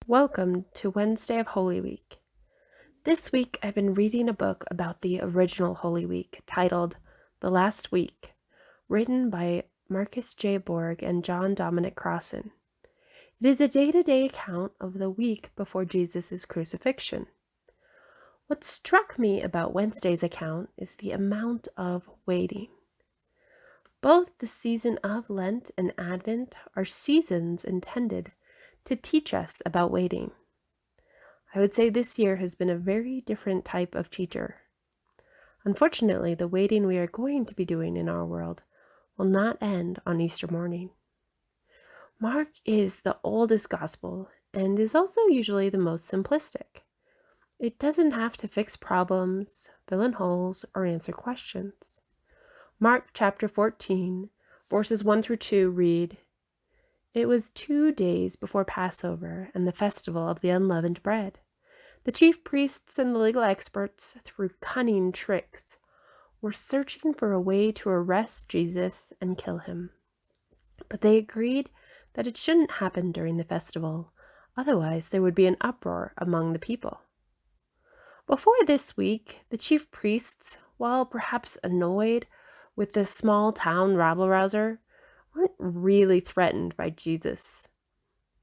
Welcome to Wednesday of Holy Week. This week I've been reading a book about the original Holy Week titled The Last Week, written by Marcus J. Borg and John Dominic Crossan. It is a day-to-day account of the week before Jesus' crucifixion. What struck me about Wednesday's account is the amount of waiting. Both the season of Lent and Advent are seasons intended to teach us about waiting. I would say this year has been a very different type of teacher. Unfortunately, the waiting we are going to be doing in our world will not end on Easter morning. Mark is the oldest gospel and is also usually the most simplistic. It doesn't have to fix problems, fill in holes, or answer questions. Mark chapter 14, verses 1 through 2 read, "It was 2 days before Passover and the festival of the unleavened bread. The chief priests and the legal experts, through cunning tricks, were searching for a way to arrest Jesus and kill him. But they agreed that it shouldn't happen during the festival, otherwise there would be an uproar among the people. Before this week, the chief priests, while perhaps annoyed with this small town rabble-rouser, weren't really threatened by Jesus.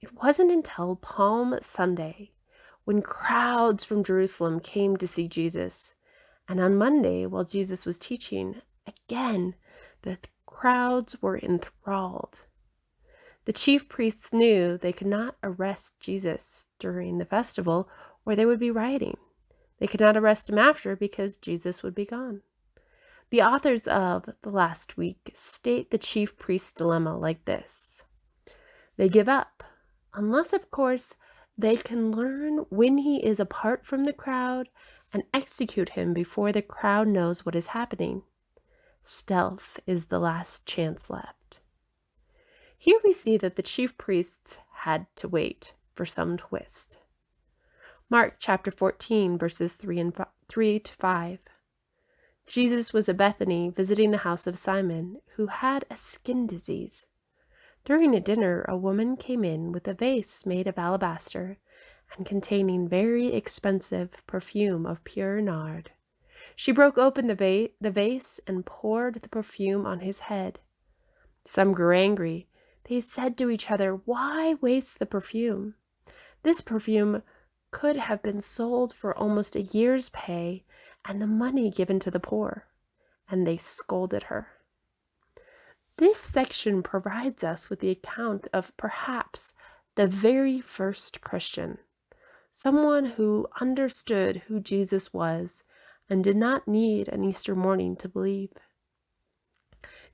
It wasn't until Palm Sunday, when crowds from Jerusalem came to see Jesus, and on Monday, while Jesus was teaching, again, the crowds were enthralled. The chief priests knew they could not arrest Jesus during the festival, or they would be rioting. They could not arrest him after because Jesus would be gone. The authors of The Last Week state the chief priest's dilemma like this. They give up, unless, of course, they can learn when he is apart from the crowd and execute him before the crowd knows what is happening. Stealth is the last chance left. Here we see that the chief priests had to wait for some twist. Mark chapter 14, verses 3 to 5. Jesus was at Bethany visiting the house of Simon, who had a skin disease. During a dinner, a woman came in with a vase made of alabaster and containing very expensive perfume of pure nard. She broke open the vase and poured the perfume on his head. Some grew angry. They said to each other, "Why waste the perfume? This perfume could have been sold for almost a year's pay and the money given to the poor." And they scolded her. This section provides us with the account of perhaps the very first Christian, someone who understood who Jesus was and did not need an Easter morning to believe.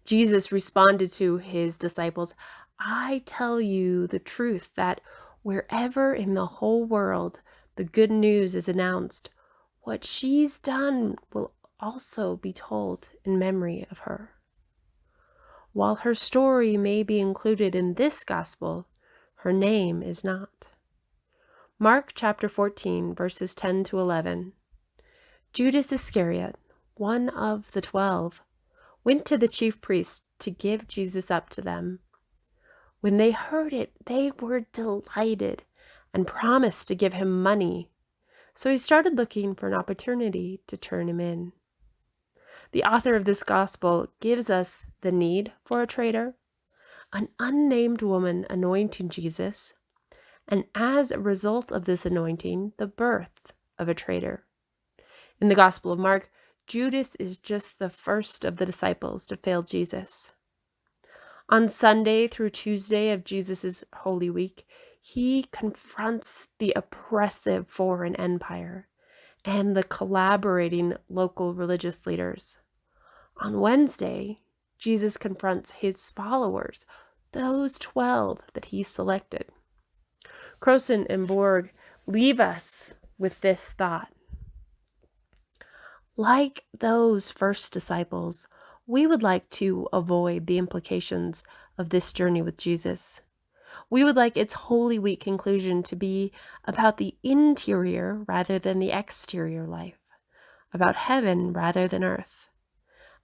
Jesus responded to his disciples, "I tell you the truth that wherever in the whole world the good news is announced, what she's done will also be told in memory of her." While her story may be included in this gospel, her name is not. Mark chapter 14, verses 10 to 11. Judas Iscariot, one of the 12, went to the chief priests to give Jesus up to them. When they heard it, they were delighted and promised to give him money. So he started looking for an opportunity to turn him in. The author of this gospel gives us the need for a traitor, an unnamed woman anointing Jesus, and as a result of this anointing, the birth of a traitor. In the Gospel of Mark, Judas is just the first of the disciples to fail Jesus. On Sunday through Tuesday of Jesus' Holy Week, he confronts the oppressive foreign empire and the collaborating local religious leaders. On Wednesday, Jesus confronts his followers, those 12 that he selected. Crossan and Borg leave us with this thought. Like those first disciples, we would like to avoid the implications of this journey with Jesus. We would like its Holy Week conclusion to be about the interior rather than the exterior life, about heaven rather than earth,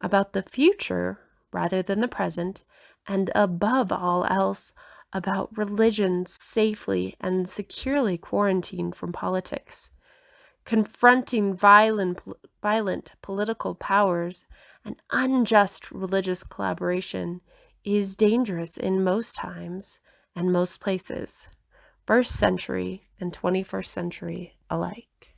about the future rather than the present, and above all else, about religion safely and securely quarantined from politics. Confronting violent political powers and unjust religious collaboration is dangerous in most times and most places, first century and 21st century alike.